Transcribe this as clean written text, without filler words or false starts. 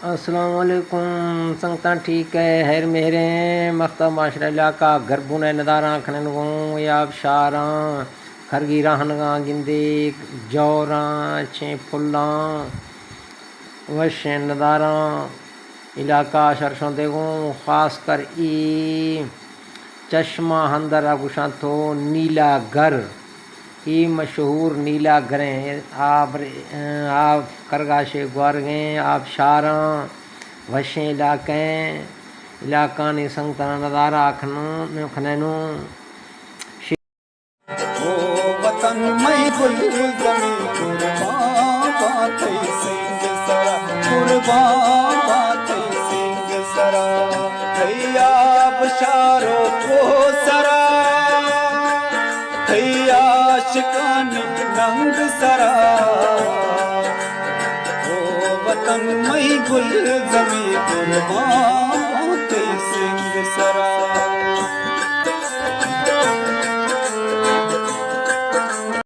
अस्सलाम वालेकुम। संगतां ठीक है, हैर मेहरे मख्ता माशरा इलाका गरबुन नदारा खननगों या शारा खरगीरा हनगा गिंदे जौरा छे फुल्ला वश नदारा इलाका सरसों देगों खास कर ई चश्मा हंदर अगुशा तो नीला घर ई मशहूर नीला घरें आप करगाशे ग्वार गए आप शारा वशे इलाका ने संगता नज़ारा आखनो खनैनो ओ वतन मई गुल जमी कुर्बान बाते सिंह सरा कुर्बान बाते सिंह सरा भैया बशारो को सरा भैया शिकानी नंग सरा ओ वतन मई गुल जमी कुर्बान